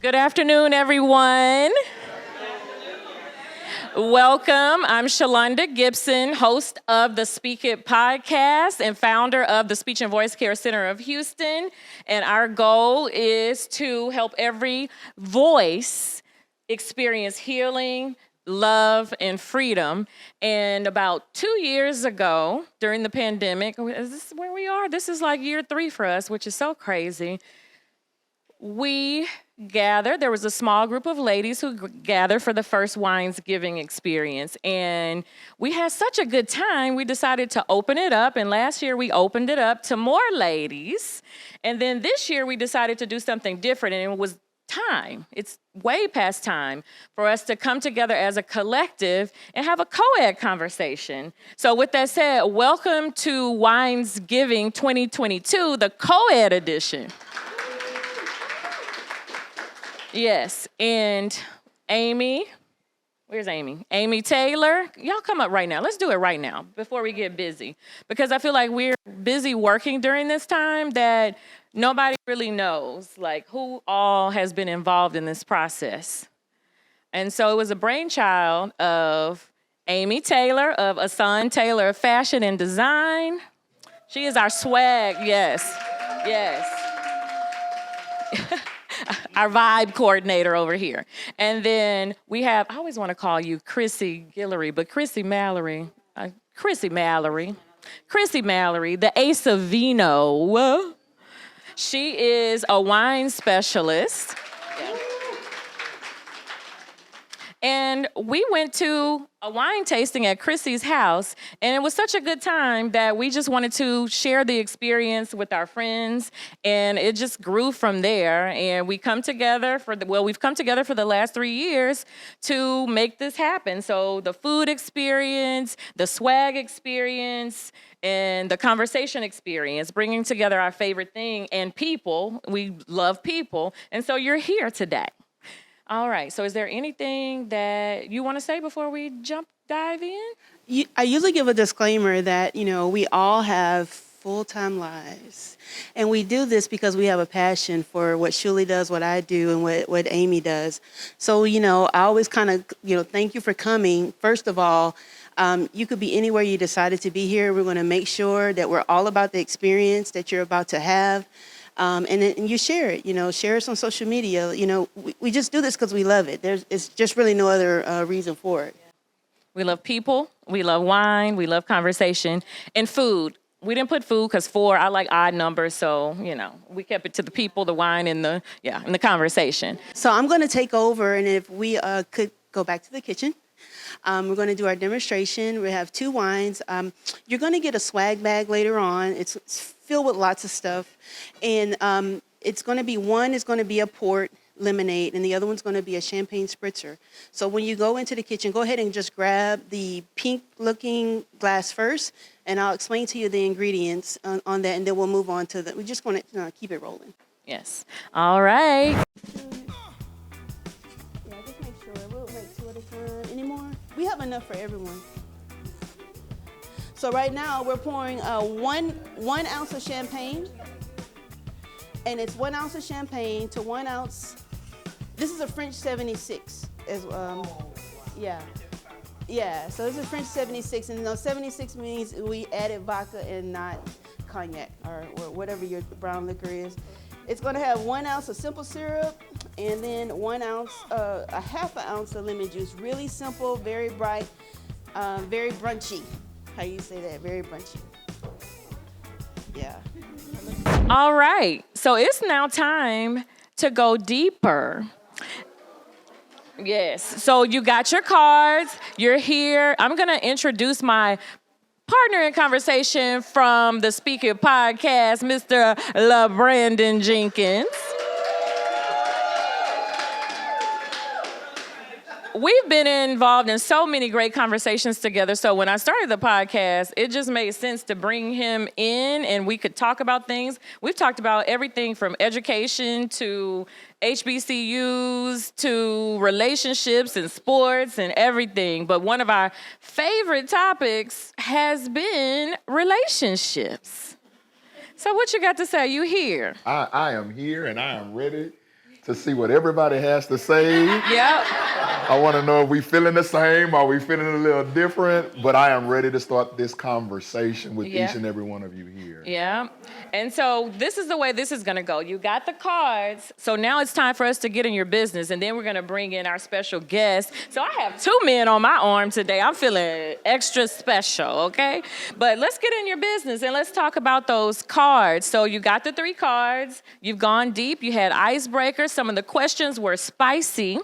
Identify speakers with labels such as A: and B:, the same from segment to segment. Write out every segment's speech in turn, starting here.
A: Good afternoon, everyone. Welcome. I'm Shalonda Gibson, host of the Speak It Podcast and founder of the Speech and Voice Care Center of Houston. And our goal is to help every voice experience healing, love, and freedom. And about 2 years ago, during the pandemic, is this where we are? This is like year 3 for us, which is so crazy. We gathered, there was a small group of ladies who gathered for the first Winesgiving experience. And we had such a good time, we decided to open it up. And last year we opened it up to more ladies. And then this year we decided to do something different. And it was time. It's way past time for us to come together as a collective and have a co-ed conversation. So with that said, welcome to Winesgiving 2022, the co-ed edition. Yes, and Amy, where's Amy? Amy Taylor, y'all come up right now. Let's do it right now before we get busy. Because I feel like we're busy working during this time that nobody really knows, like, who all has been involved in this process. And so it was a brainchild of Amy Taylor of Aysun Taylor Fashion and Design. She is our swag, yes. Our vibe coordinator over here. And then we have, I always want to call you Chrissy Guillory, but Chrissy Mallory, the ace of Vino. She is a wine specialist. Yeah. And we went to a wine tasting at Chrissy's house, and it was such a good time that we just wanted to share the experience with our friends, and it just grew from there. And we come together we've come together for the last 3 years to make this happen. So the food experience, the swag experience, and the conversation experience, bringing together our favorite thing and people. We love people, and so you're here today. All right, so is there anything that you want to say before we dive in?
B: I usually give a disclaimer that, we all have full-time lives. And we do this because we have a passion for what Shulie does, what I do, and what Amy does. So, I always kind of, thank you for coming. First of all, you could be anywhere you decided to be here. We're going to make sure that we're all about the experience that you're about to have. And you share it, share us on social media. We just do this because we love it. It's just really no other reason for it.
A: We love people, we love wine, we love conversation, and food. We didn't put food because I like odd numbers, so, we kept it to the people, the wine, and the conversation.
B: So I'm going to take over, and if we could go back to the kitchen. We're going to do our demonstration. We have 2 wines. You're going to get a swag bag later on. It's filled with lots of stuff. And it's going to be, one is going to be a port lemonade, and the other one's going to be a champagne spritzer. So when you go into the kitchen, go ahead and just grab the pink-looking glass first, and I'll explain to you the ingredients on that, and then we'll move on to we're just going to keep it rolling.
A: Yes. All right.
B: We have enough for everyone. So right now we're pouring one ounce of champagne, and it's 1 ounce of champagne to 1 ounce. This is a French 76. Yeah. So this is French 76, and 76 means we added vodka and not cognac or whatever your brown liquor is. It's going to have 1 ounce of simple syrup, and then 1 ounce, a half an ounce of lemon juice. Really simple, very bright, very brunchy. How you say that? Very brunchy. Yeah.
A: All right. So it's now time to go deeper. Yes. So you got your cards. You're here. I'm going to introduce my partner in conversation from the Speak It Podcast, Mr. LeBrandan Jenkins. We've been involved in so many great conversations together. So when I started the podcast, it just made sense to bring him in and we could talk about things. We've talked about everything from education to HBCUs to relationships and sports and everything. But one of our favorite topics has been relationships. So what you got to say? You here?
C: I am here and I am ready to see what everybody has to say.
A: Yep.
C: I want to know if we feeling the same, are we feeling a little different? But I am ready to start this conversation with each and every one of you here.
A: Yeah. And so this is the way this is going to go. You got the cards. So now it's time for us to get in your business. And then we're going to bring in our special guest. So I have 2 men on my arm today. I'm feeling extra special, okay? But let's get in your business and let's talk about those cards. So you got the 3 cards. You've gone deep. You had icebreakers. Some of the questions were spicy.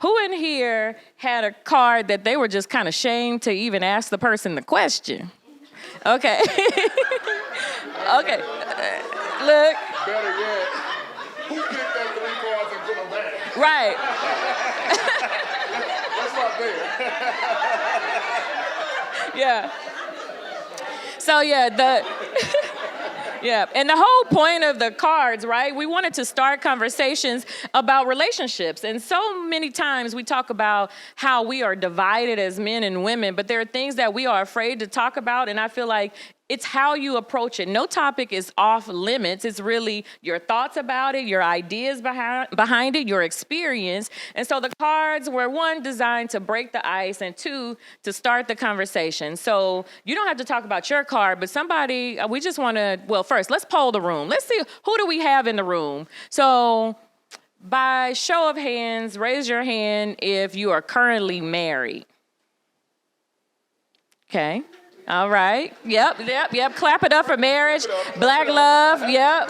A: Who in here had a card that they were just kind of ashamed to even ask the person the question? Okay. Okay. Look.
C: Better yet, who picked up 3 cards and put them back?
A: Right.
C: That's not fair.
A: Yeah. So yeah, yeah, and the whole point of the cards, right? We wanted to start conversations about relationships. And so many times we talk about how we are divided as men and women, but there are things that we are afraid to talk about. And I feel like it's how you approach it. No topic is off limits. It's really your thoughts about it, your ideas behind it, your experience. And so the cards were 1, designed to break the ice, and 2, to start the conversation. So you don't have to talk about your card, but somebody, we just want to, well, first, let's poll the room. Let's see, who do we have in the room? So by show of hands, raise your hand if you are currently married. Okay. All right. Yep. Clap it up for marriage. Black love. Yep.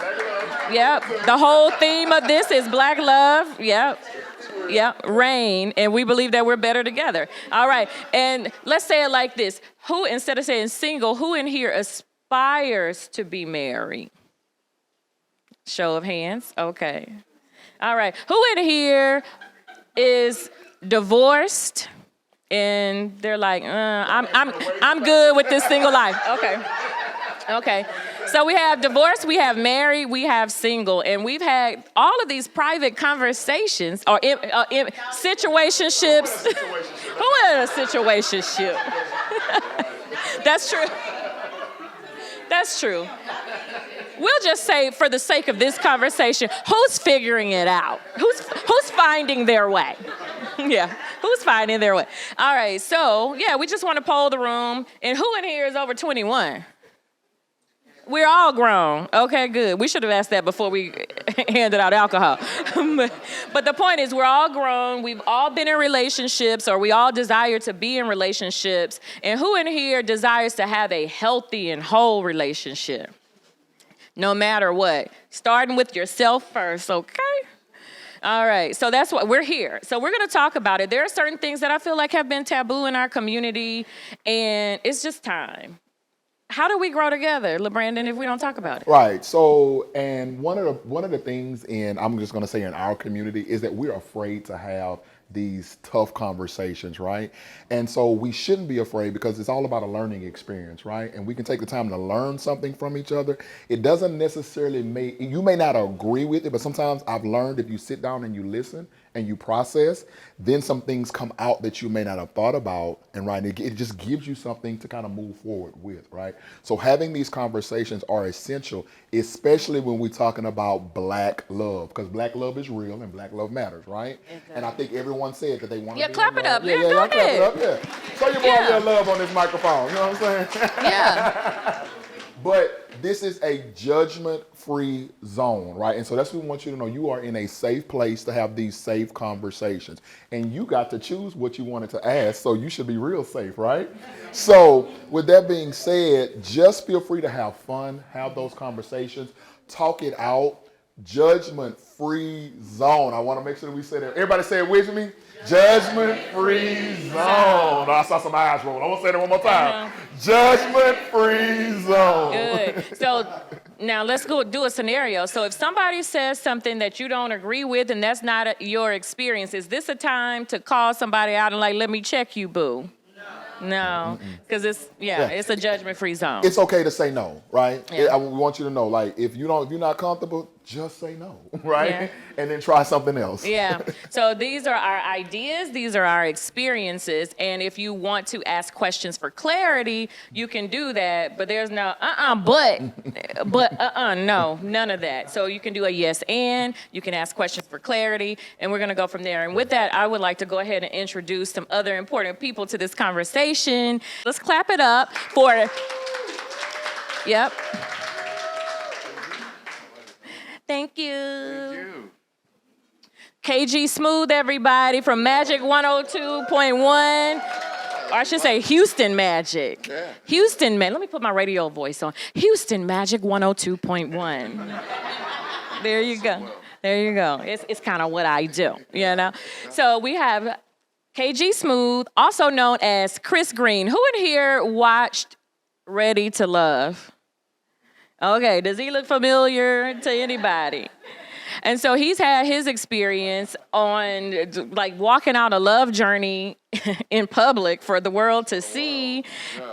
A: The whole theme of this is black love. Yep. Reign. And we believe that we're better together. All right. And let's say it like this. Who, instead of saying single, who in here aspires to be married? Show of hands. Okay. All right. Who in here is divorced? And they're like, I'm good with this single life. Okay. So we have divorce, we have married, we have single, and we've had all of these private conversations or situationships. Who in a situationship? That's true. That's true. We'll just say, for the sake of this conversation, who's figuring it out? Who's finding their way? Yeah, who's finding their way? All right, so, yeah, we just want to poll the room. And who in here is over 21? We're all grown. Okay, good. We should have asked that before we handed out alcohol. But the point is, we're all grown. We've all been in relationships, or we all desire to be in relationships. And who in here desires to have a healthy and whole relationship? No matter what. Starting with yourself first, okay? All right, so that's what we're here. So we're going to talk about it. There are certain things that I feel like have been taboo in our community, and it's just time. How do we grow together, LeBrandan, if we don't talk about it?
C: Right. So, and one of the things I'm just going to say in our community is that we're afraid to have these tough conversations, right? And so we shouldn't be afraid, because it's all about a learning experience, right? And we can take the time to learn something from each other. It doesn't necessarily you may not agree with it, but sometimes I've learned if you sit down and you listen and you process, then some things come out that you may not have thought about, and right, it just gives you something to kind of move forward with, right? So having these conversations are essential, especially when we're talking about black love, because black love is real and black love matters, right? Exactly. And I think everyone said that they want to be
A: clap it up.
C: Yeah, go ahead. Clap it up, yeah. Show your boy a little love on this microphone, you know what I'm saying?
A: Yeah.
C: But this is a judgment-free zone, right? And so that's what we want you to know. You are in a safe place to have these safe conversations. And you got to choose what you wanted to ask, so you should be real safe, right? So with that being said, just feel free to have fun, have those conversations, talk it out. Judgment-free zone. I want to make sure that we say that. Everybody say it with me. Judgment-free zone. I saw some eyes roll. I want to say that one more time. Judgment-free zone.
A: Good. So now let's go do a scenario. So if somebody says something that you don't agree with and that's not your experience, is this a time to call somebody out and like, let me check you, boo? No, because it's a judgment-free zone.
C: It's okay to say no, right?
A: Yeah.
C: We want you to know, like, if you're not comfortable, just say no, right?
A: Yeah.
C: And then try something else.
A: Yeah. So these are our ideas. These are our experiences. And if you want to ask questions for clarity, you can do that. But there's no no, none of that. So you can do a yes and, you can ask questions for clarity, and we're going to go from there. And with that, I would like to go ahead and introduce some other important people to this conversation. Let's clap it up for, yep. Thank you.
D: Thank you.
A: KG Smooth, everybody, from Magic 102.1. Or I should say Houston Magic.
D: Yeah.
A: Houston, man, let me put my radio voice on. Houston Magic 102.1. There you go. There you go. It's kind of what I do, you know? So we have KG Smooth, also known as Kris Green. Who in here watched Ready to Love? Okay, does he look familiar to anybody? And so he's had his experience on like walking out a love journey in public for the world to see.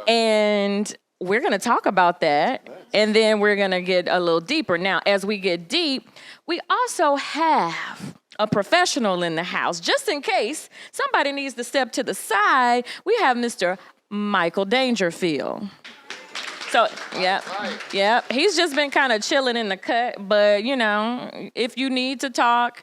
A: And we're gonna talk about that. And then we're gonna get a little deeper. Now, as we get deep, we also have a professional in the house. Just in case somebody needs to step to the side, we have Mr. Michael Dangerfield. So, yeah, he's just been kind of chilling in the cut, but, you know, if you need to talk,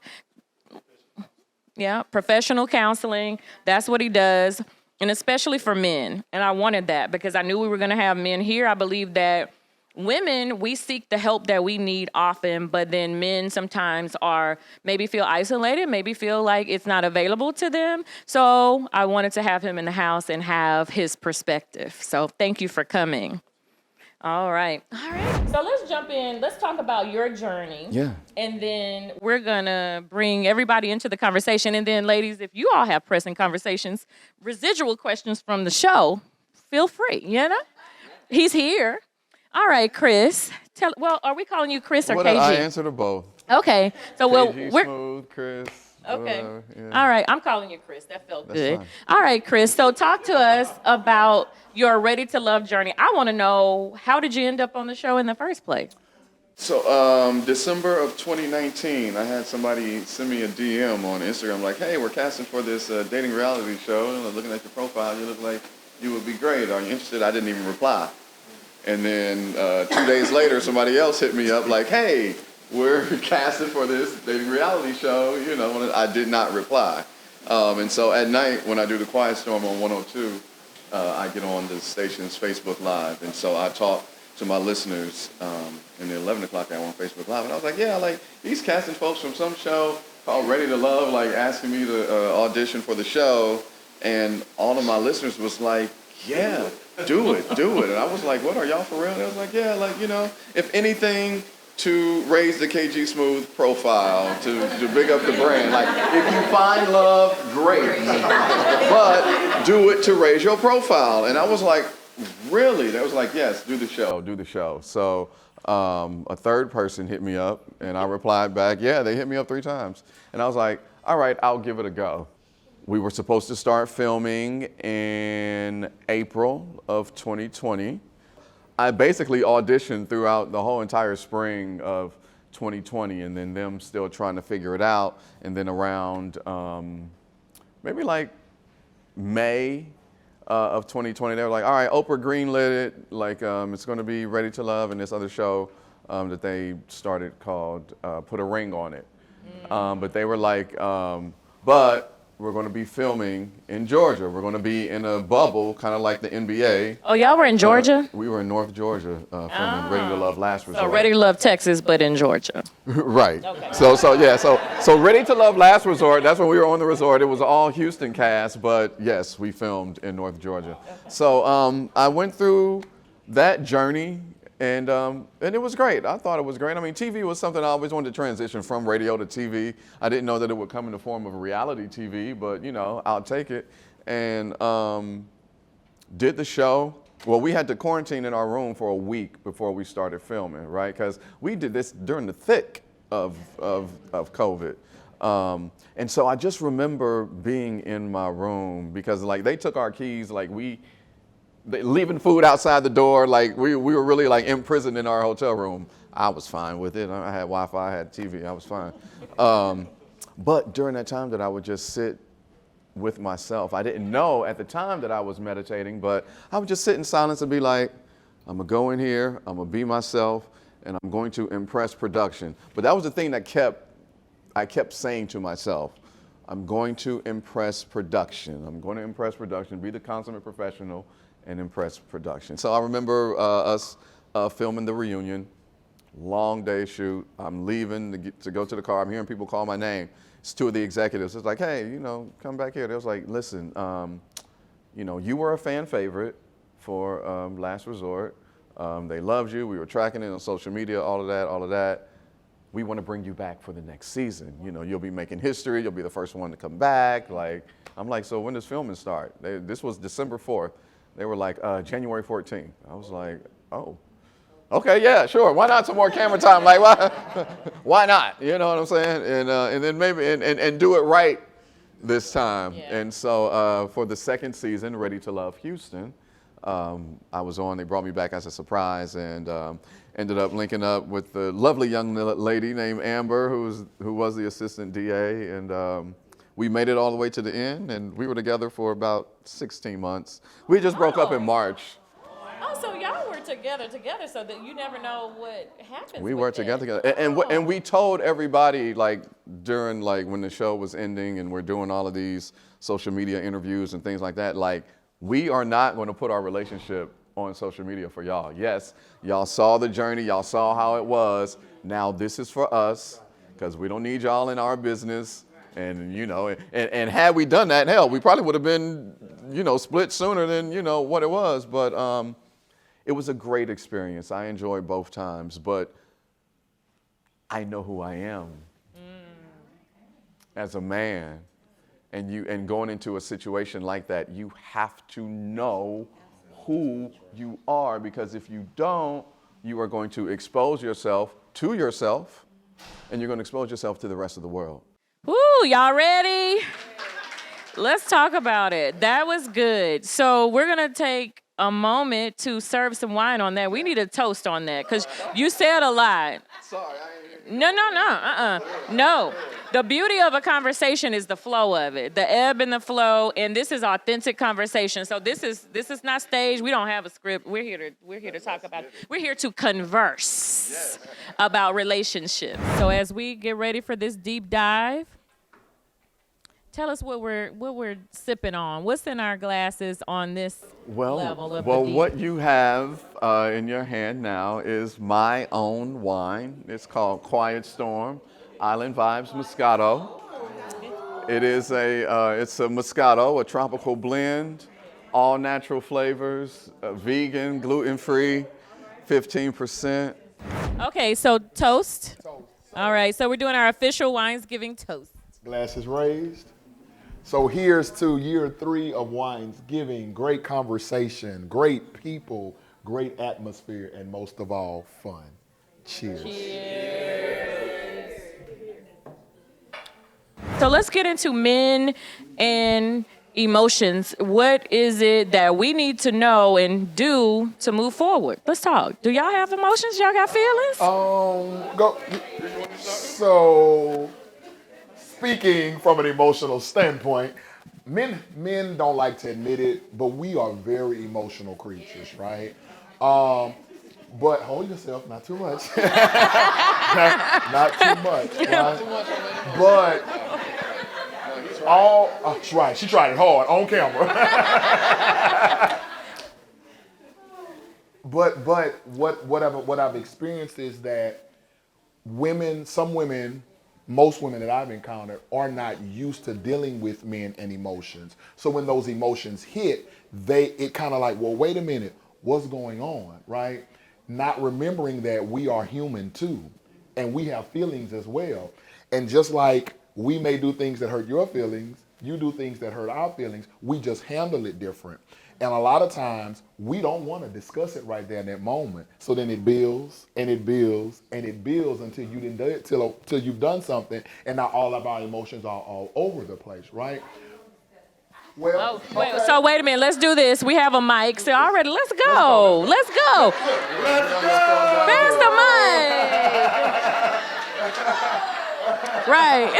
A: professional counseling, that's what he does, and especially for men. And I wanted that because I knew we were going to have men here. I believe that women, we seek the help that we need often, but then men sometimes maybe feel isolated, maybe feel like it's not available to them. So I wanted to have him in the house and have his perspective. So thank you for coming. All right. So let's jump in. Let's talk about your journey.
C: Yeah.
A: And then we're going to bring everybody into the conversation. And then, ladies, if you all have pressing conversations, residual questions from the show, feel free, you know? He's here. All right, Kris. Are we calling you Kris or KG?
D: I answer to both.
A: Okay. So,
D: KG,
A: we're...
D: Smooth, Kris.
A: Okay.
D: Whatever, yeah.
A: All right. I'm calling you Kris. That felt good.
D: Fine.
A: All right, Kris. So talk to us about your Ready to Love journey. I want to know, how did you end up on the show in the first place?
D: So, December of 2019, I had somebody send me a DM on Instagram like, hey, we're casting for this dating reality show. And I'm looking at your profile, you look like you would be great. Are you interested? I didn't even reply. And then 2 days later, somebody else hit me up like, hey, we're casting for this dating reality show. You know, I did not reply. And so at night, when I do the Quiet Storm on 102, I get on the station's Facebook Live. And so I talk to my listeners in the 11 o'clock hour on Facebook Live. And I was like, yeah, like these casting folks from some show called Ready to Love, like asking me to audition for the show. And all of my listeners was like, yeah, do it. And I was like, what, are y'all for real? And they was like, yeah, like, you know, if anything, to raise the KG Smooth profile, to big up the brand. Like, if you find love, great. But do it to raise your profile. And I was like, really? They was like, yes, do the show. So a third person hit me up, and I replied back, yeah, they hit me up 3 times. And I was like, all right, I'll give it a go. We were supposed to start filming in April of 2020. I basically auditioned throughout the whole entire spring of 2020, and then them still trying to figure it out. And then around maybe like May of 2020, they were like, all right, Oprah greenlit it. Like, it's going to be Ready to Love and this other show that they started called Put a Ring on It. But they were like, but we're going to be filming in Georgia. We're going to be in a bubble, kind of like the NBA.
A: Oh, y'all were in Georgia?
D: We were in North Georgia filming Ready to Love Last Resort.
A: So Ready to Love Texas, but in Georgia.
D: Right.
A: Okay.
D: So Ready to Love Last Resort, that's when we were on the resort. It was all Houston cast, but yes, we filmed in North Georgia. Okay. So I went through that journey, and it was great. I thought it was great. I mean, TV was something I always wanted to transition from radio to TV. I didn't know that it would come in the form of reality TV, but, you know, I'll take it. And did the show. Well, we had to quarantine in our room for a week before we started filming, right? Because we did this during the thick of COVID. And so I just remember being in my room because, like, they took our keys, like, leaving food outside the door, like we were really like imprisoned in our hotel room. I was fine with it. I had Wi-Fi, I had TV, I was fine. But during that time that I would just sit with myself, I didn't know at the time that I was meditating, but I would just sit in silence and be like, I'm gonna go in here, I'm gonna be myself, and I'm going to impress production. But that was the thing that I kept saying to myself, I'm going to impress production. I'm going to impress production, be the consummate professional, and impress production. So I remember us filming the reunion, long day shoot. I'm leaving to go to the car. I'm hearing people call my name. It's two of the executives. It's like, hey, come back here. They was like, listen, you were a fan favorite for Last Resort. They loved you. We were tracking it on social media, all of that. We want to bring you back for the next season. You'll be making history. You'll be the first one to come back. I'm like, so when does filming start? This was December 4th. They were like, January 14th. I was like, oh, okay, yeah, sure. Why not some more camera time? Like, why not? You know what I'm saying? And then maybe, and do it right this time.
A: Yeah.
D: And so for the second season, Ready to Love Houston, I was on. They brought me back as a surprise, and ended up linking up with the lovely young lady named Amber, who was the assistant DA, and we made it all the way to the end, and we were together for about 16 months. We just broke up in March.
A: Oh, so y'all were together, so that you never know what happens.
D: We
A: with
D: were
A: that.
D: together, and we told everybody during when the show was ending, and we're doing all of these social media interviews and things like that. We are not going to put our relationship on social media for y'all. Yes, y'all saw the journey, y'all saw how it was. Now this is for us, because we don't need y'all in our business. And and had we done that, hell, we probably would have been, split sooner than, what it was. But it was a great experience. I enjoyed both times, but I know who I am as a man. And going into a situation like that, you have to know who you are, because if you don't, you are going to expose yourself to yourself, and you're going to expose yourself to the rest of the world.
A: Woo, y'all ready? Let's talk about it. That was good. So we're going to take a moment to serve some wine on that. We need a toast on that, because you said a lot.
D: Sorry, I ain't hear you.
A: No. The beauty of a conversation is the flow of it, the ebb and the flow, and this is authentic conversation. So this is not staged. We don't have a script. We're here to talk about it. We're here to converse about relationships. So as we get ready for this deep dive, tell us what we're sipping on. What's in our glasses on this level of the deep?
D: What you have in your hand now is my own wine. It's called Quiet Storm Island Vibes Moscato. It is it's a Moscato, a tropical blend, all natural flavors, vegan, gluten-free, 15%.
A: Okay, so toast. All right, so we're doing our official Winesgiving toast.
C: Glasses raised. So here's to year 3 of Winesgiving. Great conversation, great people, great atmosphere, and most of all, fun. Cheers.
A: So let's get into men and emotions. What is it that we need to know and do to move forward? Let's talk. Do y'all have emotions? Y'all got feelings?
C: Go. So, speaking from an emotional standpoint, men don't like to admit it, but we are very emotional creatures, right? But hold yourself, not too much. not too much, right? But that's right. She tried it hard on camera. But what I've experienced is that most women that I've encountered are not used to dealing with men and emotions. So when those emotions hit, it kind of like, well, wait a minute, what's going on, right? Not remembering that we are human too, and we have feelings as well. And just like we may do things that hurt your feelings, you do things that hurt our feelings, we just handle it different. And a lot of times we don't want to discuss it right there in that moment. So then it builds and it builds and it builds until you didn't do it, till you've done something, and now all of our emotions are all over the place, right? Well,
A: Wait, so wait a minute. Let's do this. We have a mic. So already, let's go. Let's go. There's the mic. Right.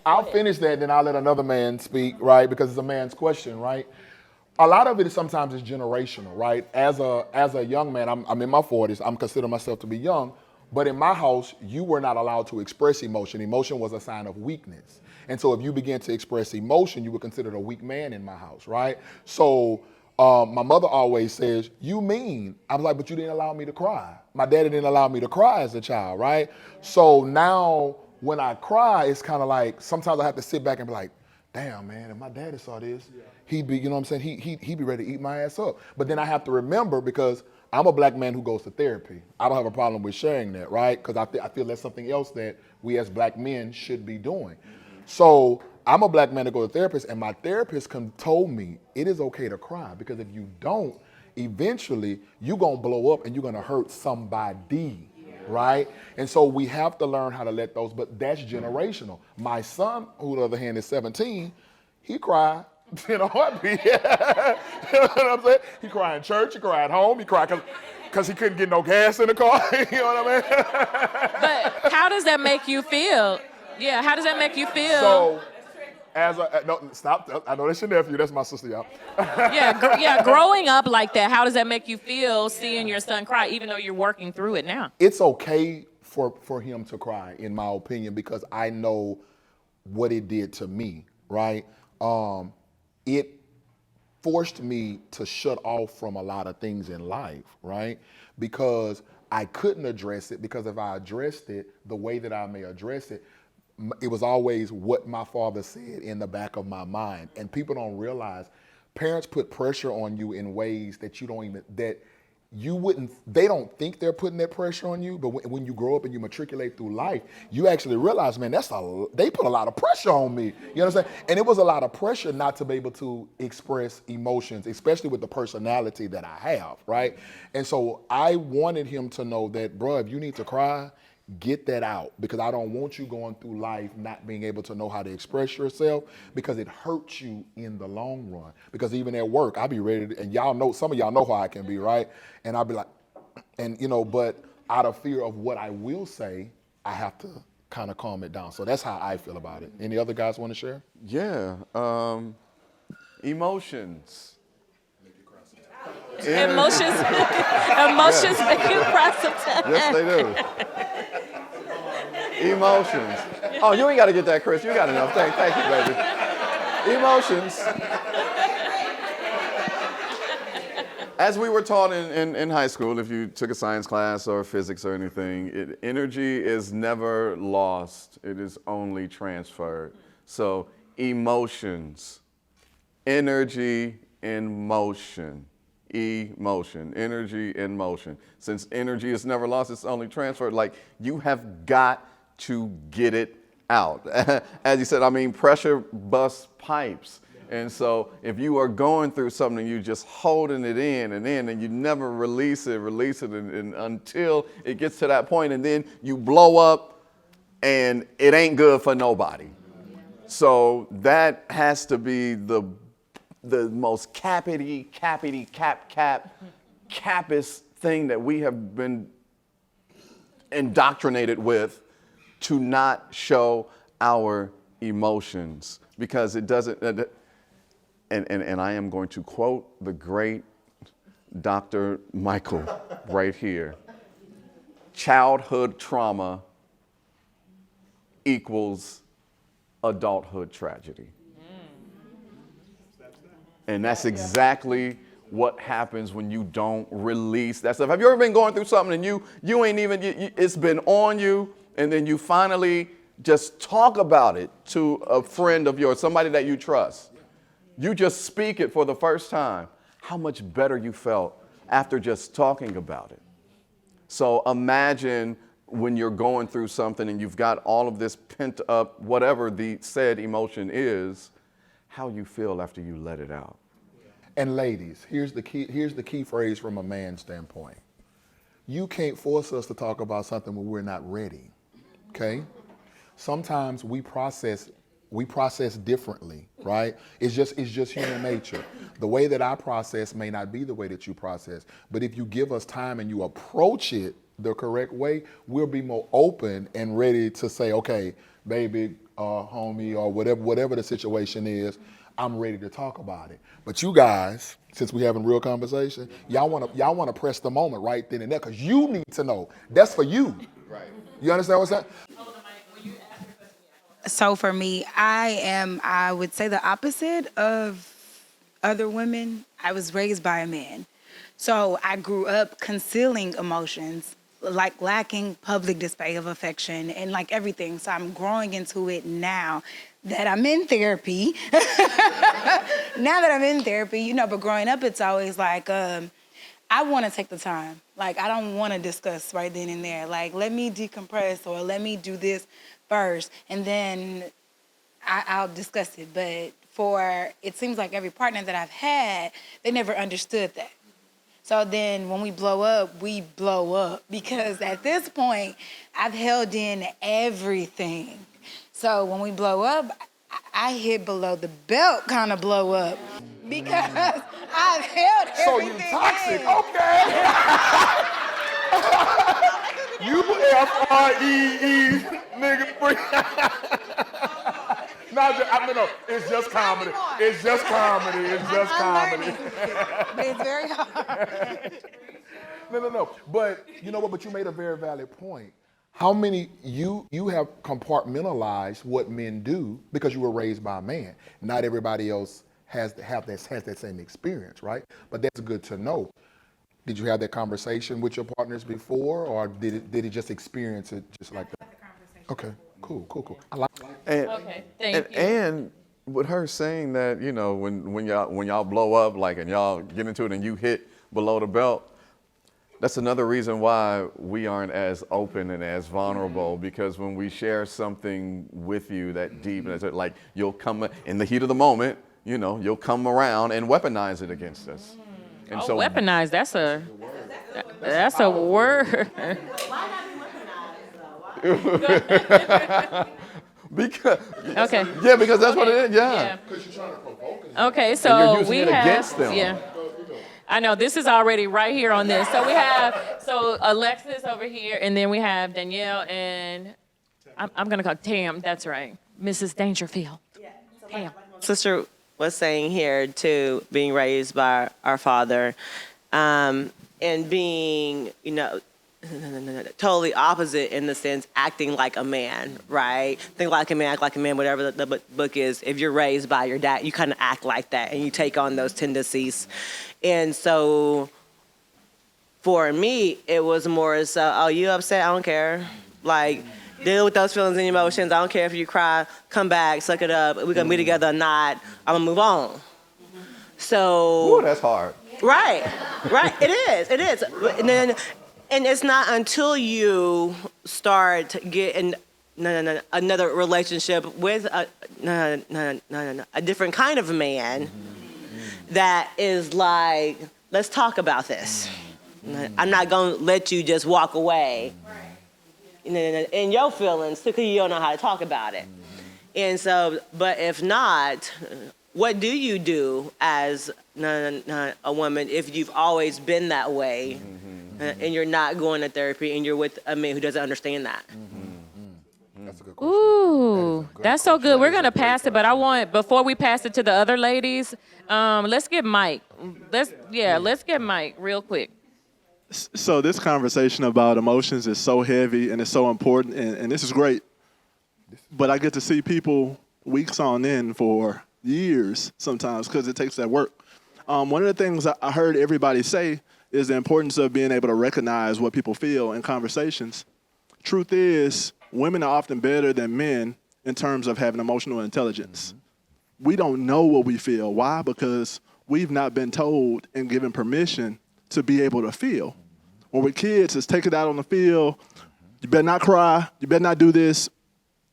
C: I'll finish that, then I'll let another man speak, right? Because it's a man's question, right? A lot of it is sometimes it's generational, right? As a young man, I'm in my 40s. I'm considering myself to be young, but in my house, you were not allowed to express emotion. Emotion was a sign of weakness. And so if you began to express emotion, you were considered a weak man in my house, right? So my mother always says, "You mean?" I was like, "But you didn't allow me to cry." My daddy didn't allow me to cry as a child, right? So now when I cry, it's kind of like, sometimes I have to sit back and be like, damn, man, if my daddy saw this, he'd be, you know what I'm saying? He'd be ready to eat my ass up. But then I have to remember, because I'm a black man who goes to therapy. I don't have a problem with sharing that, right? Because I feel that's something else that we as black men should be doing. So I'm a black man that goes to therapist, and my therapist told me it is okay to cry, because if you don't, eventually you're gonna blow up and you're gonna hurt somebody, right? And so we have to learn how to let those, but that's generational. My son, who on the other hand is 17, he cried in a heartbeat. You know what I'm saying? He cried in church, he cried at home, he cried because he couldn't get no gas in the car. You know what I mean?
A: But how does that make you feel? Yeah, how does that make you feel?
C: So, no, stop. I know that's your nephew. That's my sister, y'all.
A: Yeah, growing up like that, how does that make you feel seeing your son cry, even though you're working through it now?
C: It's okay for him to cry, in my opinion, because I know what it did to me, right? It forced me to shut off from a lot of things in life, right? Because I couldn't address it, because if I addressed it the way that I may address it, it was always what my father said in the back of my mind. And people don't realize parents put pressure on you in ways that they don't think they're putting that pressure on you, but when you grow up and you matriculate through life, you actually realize, man, they put a lot of pressure on me. You understand? And it was a lot of pressure not to be able to express emotions, especially with the personality that I have, right? And so I wanted him to know that, bro, if you need to cry, get that out, because I don't want you going through life not being able to know how to express yourself, because it hurts you in the long run. Because even at work, I'll be ready to, and y'all know, some of y'all know how I can be, right? And I'll be like, and but out of fear of what I will say, I have to kind of calm it down. So that's how I feel about it. Any other guys want to share?
D: Yeah. Emotions.
A: Emotions make you cry sometimes.
D: Yes, they do. Emotions. Oh, you ain't got to get that, Kris. You got enough. Thank you, baby. Emotions. As we were taught in high school, if you took a science class or physics or anything, energy is never lost. It is only transferred. So emotions, energy in motion. Emotion, energy in motion. Since energy is never lost, it's only transferred. Like, you have got to get it out. As you said, pressure busts pipes. And so if you are going through something, you're just holding it in and you never release it and until it gets to that point, and then you blow up and it ain't good for nobody. So that has to be the most cappity, cappest thing that we have been indoctrinated with, to not show our emotions, because it doesn't, and I am going to quote the great Dr. Michael right here. Childhood trauma equals adulthood tragedy. And that's exactly what happens when you don't release that stuff. Have you ever been going through something and you ain't even, it's been on you, and then you finally just talk about it to a friend of yours, somebody that you trust. You just speak it for the first time. How much better you felt after just talking about it. So imagine when you're going through something and you've got all of this pent up, whatever the said emotion is, how you feel after you let it out.
C: And ladies, here's the key phrase from a man's standpoint. You can't force us to talk about something when we're not ready, okay? Sometimes we process we process differently, right? It's just human nature. The way that I process may not be the way that you process, but if you give us time and you approach it the correct way, we'll be more open and ready to say, okay, baby, homie, or whatever the situation is, I'm ready to talk about it. But you guys, since we having real conversation, y'all wanna press the moment right then and there, because you need to know. That's for you.
D: Right.
C: You understand what I'm saying?
E: So for me, I would say the opposite of other women. I was raised by a man. So I grew up concealing emotions, like lacking public display of affection and like everything. So I'm growing into it now that I'm in therapy. Now that I'm in therapy, but growing up, it's always like, I want to take the time. Like, I don't want to discuss right then and there. Like, let me decompress or let me do this first, and then I'll discuss it. But it seems like every partner that I've had, they never understood that. So then when we blow up because at this point, I've held in everything. So when we blow up, I hit below the belt kind of blow up because I've held everything.
C: So you toxic,
E: in.
C: okay. You FREE, nigga. No, it's just comedy. It's just comedy. It's just comedy.
E: Learning. But it's very hard.
C: No. But you know what? But you made a very valid point. How many you have compartmentalized what men do because you were raised by a man. Not everybody else has that same experience, right? But that's good to know. Did you have that conversation with your partners before, or did it just experience it just like that? Okay, cool. I like
F: And,
A: Okay, thank you.
F: And with her saying that, when y'all blow up, like, and y'all get into it and you hit below the belt, that's another reason why we aren't as open and as vulnerable, because when we share something with you that deep, and it's like you'll come in the heat of the moment, you'll come around and weaponize it against us. And
A: Weaponize, that's a word.
F: because
A: Okay.
F: yeah, because that's what it is. Yeah.
A: Yeah.
C: because you're trying to provoke it.
A: Okay,
F: you're
A: so
F: using
A: we
F: it
A: have,
F: against them.
A: yeah. I know, this is already right here on this. So we have, Alexis over here, and then we have Danielle, and I'm going to call Tam, that's right, Mrs. Dangerfield. Tam.
G: Sister was saying here too, being raised by our father, and being, totally opposite in the sense, acting like a man, right? Think like a man, act like a man, whatever the book is. If you're raised by your dad, you kind of act like that and you take on those tendencies. And so for me, it was more so, oh, you upset? I don't care. Like, deal with those feelings and emotions. I don't care if you cry, come back, suck it up. We're going to be together or not. I'm going to move on. So.
F: Ooh, that's hard.
G: Right. It is. And it's not until you start getting another relationship with a different kind of man that is like, let's talk about this. I'm not going to let you just walk away in your feelings because you don't know how to talk about it. And so, but if not, what do you do as a woman if you've always been that way and you're not going to therapy and you're with a man who doesn't understand that?
C: That's a good question.
A: Ooh, that's so good. We're going to
C: That is a great
A: pass it, but before we pass it to the other ladies, let's get Mike. Let's get Mike real quick.
H: So this conversation about emotions is so heavy and it's so important, and this is great. But I get to see people weeks on end for years sometimes because it takes that work. One of the things I heard everybody say is the importance of being able to recognize what people feel in conversations. Truth is, women are often better than men in terms of having emotional intelligence. We don't know what we feel. Why? Because we've not been told and given permission to be able to feel. When we're kids, it's take it out on the field. You better not cry. You better not do this.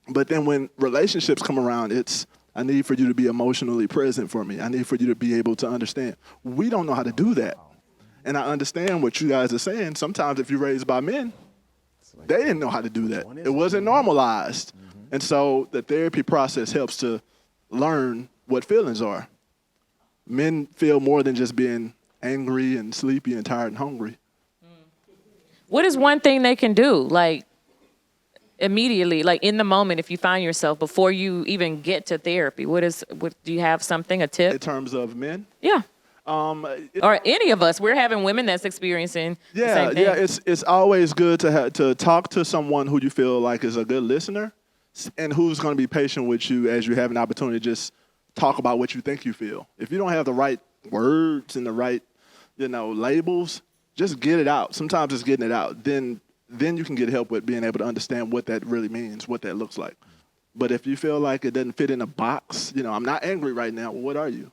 H: But then when relationships come around, it's, I need for you to be emotionally present for me. I need for you to be able to understand. We don't know how to do that. And I understand what you guys are saying. Sometimes if you're raised by men, they didn't know how to do that. It wasn't normalized. And so the therapy process helps to learn what feelings are. Men feel more than just being angry and sleepy and tired and hungry.
A: What is one thing they can do, like immediately, like in the moment, if you find yourself before you even get to therapy? What do you have something, a
H: In
A: tip?
H: terms of men,
A: Yeah.
H: it-
A: Or any of us. We're having women that's experiencing the same thing.
H: it's always good to talk to someone who you feel like is a good listener and who's going to be patient with you as you have an opportunity to just talk about what you think you feel. If you don't have the right words and the right, labels, just get it out. Sometimes it's getting it out. Then you can get help with being able to understand what that really means, what that looks like. But if you feel like it doesn't fit in a box, I'm not angry right now. Well, what are you?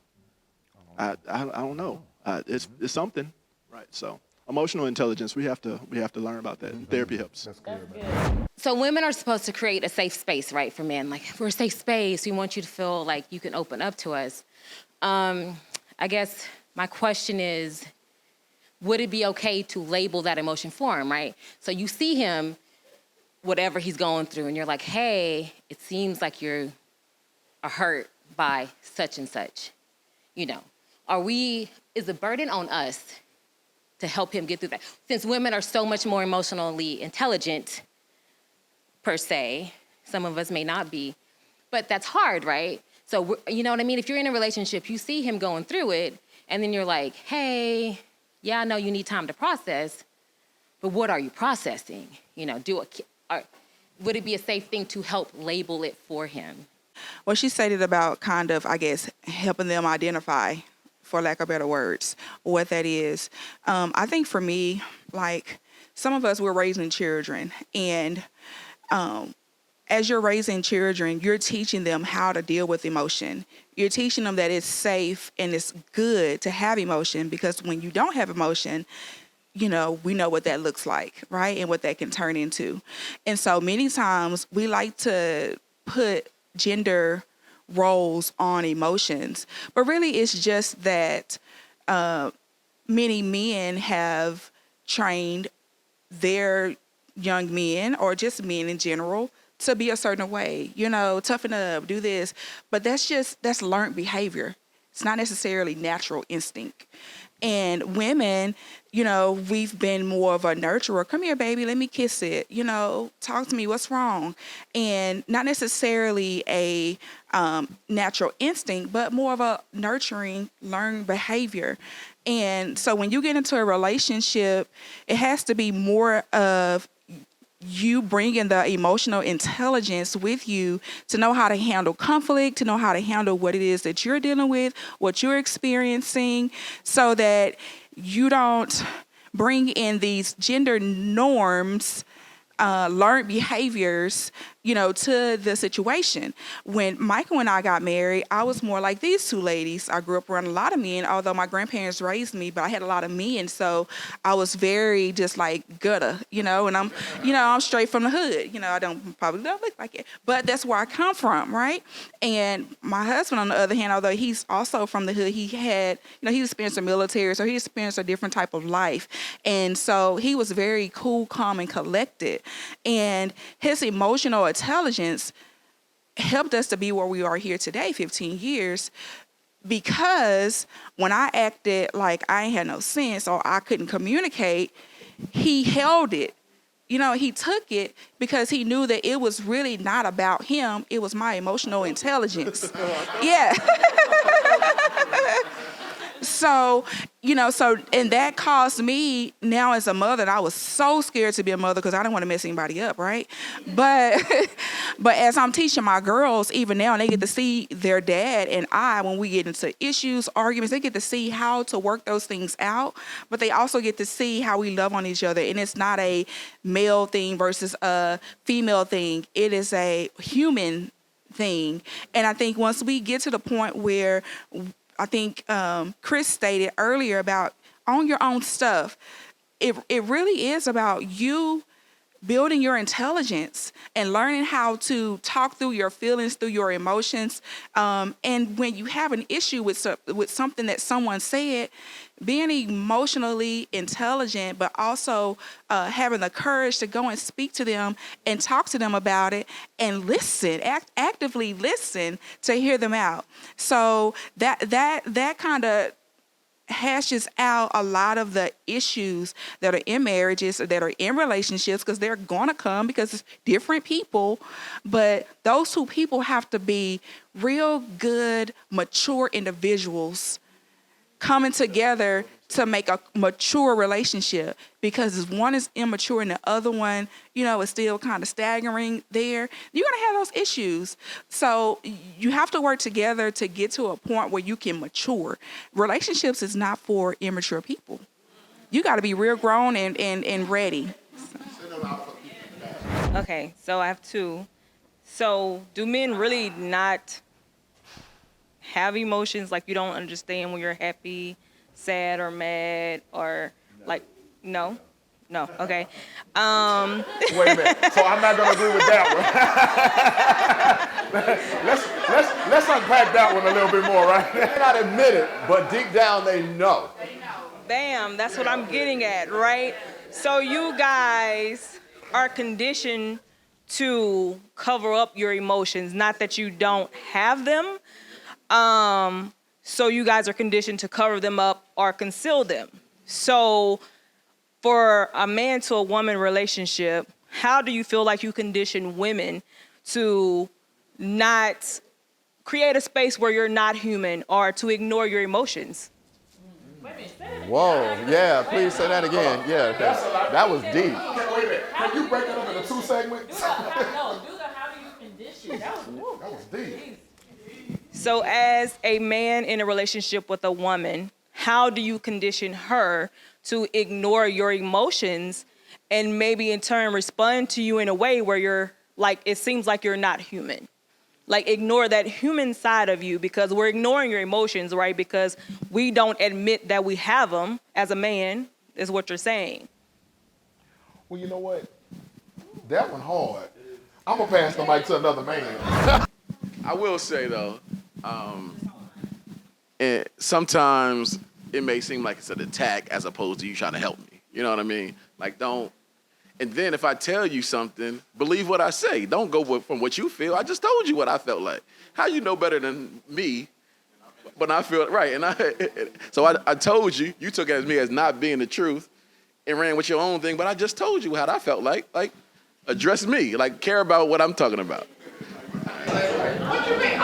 H: I don't know. It's something, right? So emotional intelligence, we have to learn about that. And therapy helps.
C: That's good, man.
I: So women are supposed to create a safe space, right, for men. Like, we're a safe space. We want you to feel like you can open up to us. I guess my question is, would it be okay to label that emotion for him, right? So you see him, whatever he's going through, and you're like, hey, it seems like you are hurt by such and such. Is the burden on us to help him get through that? Since women are so much more emotionally intelligent, per se, some of us may not be, but that's hard, right? So, you know what I mean? If you're in a relationship, you see him going through it, and then you're like, hey, yeah, I know you need time to process, but what are you processing? Would it be a safe thing to help label it for him?
J: Well, she stated about kind of, I guess, helping them identify, for lack of better words, what that is. I think for me, like, some of us, we're raising children, and as you're raising children, you're teaching them how to deal with emotion. You're teaching them that it's safe and it's good to have emotion, because when you don't have emotion, we know what that looks like, right? And what that can turn into. And so many times we like to put gender roles on emotions, but really it's just that many men have trained their young men, or just men in general, to be a certain way, toughen up, do this. But that's learned behavior. It's not necessarily natural instinct. And women, we've been more of a nurturer. Come here, baby, let me kiss it. Talk to me, what's wrong? And not necessarily a natural instinct, but more of a nurturing, learned behavior. And so when you get into a relationship, it has to be more of you bringing the emotional intelligence with you to know how to handle conflict, to know how to handle what it is that you're dealing with, what you're experiencing, so that you don't bring in these gender norms, learned behaviors, to the situation. When Michael and I got married, I was more like these two ladies. I grew up around a lot of men, although my grandparents raised me, but I had a lot of men, so I was very just like gutter, and I'm straight from the hood. I probably don't look like it, but that's where I come from, right? And my husband, on the other hand, although he's also from the hood, he had, he experienced the military, so he experienced a different type of life. And so he was very cool, calm, and collected. And his emotional intelligence helped us to be where we are here today, 15 years, because when I acted like I ain't had no sense or I couldn't communicate, he held it. He took it because he knew that it was really not about him. It was my emotional intelligence. Yeah. So, and that caused me now as a mother, and I was so scared to be a mother because I didn't want to mess anybody up, right? But as I'm teaching my girls, even now, and they get to see their dad and I, when we get into issues, arguments, they get to see how to work those things out, but they also get to see how we love on each other. And it's not a male thing versus a female thing. It is a human thing. And I think once we get to the point where I think Kris stated earlier about own your own stuff. It really is about you building your intelligence and learning how to talk through your feelings, through your emotions. And when you have an issue with something that someone said, being emotionally intelligent, but also having the courage to go and speak to them and talk to them about it and listen, actively listen to hear them out. So that kind of hashes out a lot of the issues that are in marriages or that are in relationships, because they're going to come because it's different people. But those two people have to be real good, mature individuals coming together to make a mature relationship, because if one is immature and the other one, is still kind of staggering there, you're going to have those issues. So you have to work together to get to a point where you can mature. Relationships is not for immature people. You got to be real grown and ready.
K: Okay, so I have two. So do men really not have emotions? Like, you don't understand when you're happy, sad, or mad, or like, no, okay.
C: Wait a minute. So I'm not going to agree with that one. let's unpack that one a little bit more, right?
F: They may not admit it, but deep down they know.
K: Bam, that's what I'm getting at, right? So you guys are conditioned to cover up your emotions, not that you don't have them. So you guys are conditioned to cover them up or conceal them. So for a man to a woman relationship, how do you feel like you condition women to not create a space where you're not human or to ignore your emotions?
F: Whoa, yeah, please say that again. Yeah, that was deep.
C: Wait a minute. Can you break it up into 2 segments?
A: How do you condition? That
C: was deep.
K: So as a man in a relationship with a woman, how do you condition her to ignore your emotions and maybe in turn respond to you in a way where you're like, it seems like you're not human? Like, ignore that human side of you, because we're ignoring your emotions, right? Because we don't admit that we have them as a man, is what you're saying.
C: Well, you know what? That one hard. I'm going to pass the mic to another man.
L: I will say, though, sometimes it may seem like it's an attack as opposed to you trying to help me. You know what I mean? Like, don't. And then if I tell you something, believe what I say. Don't go from what you feel. I just told you what I felt like. How you know better than me? But I feel it right. So I told you. You took it as me as not being the truth and ran with your own thing. But I just told you how I felt like. Like, address me. Like, care about what I'm talking about.
A: What you mean?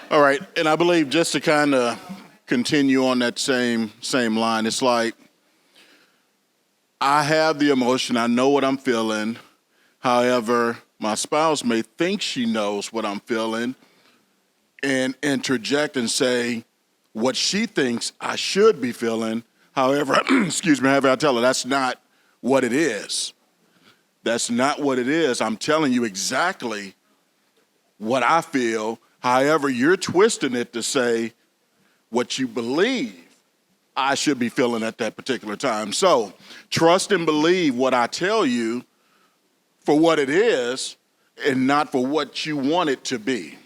M: All right, and I believe just to kind of continue on that same line, it's like I have the emotion, I know what I'm feeling. However, my spouse may think she knows what I'm feeling and interject and say what she thinks I should be feeling. However, however I tell her that's not what it is. That's not what it is. I'm telling you exactly what I feel. However, you're twisting it to say what you believe I should be feeling at that particular time. So trust and believe what I tell you for what it is and not for what you want it to be.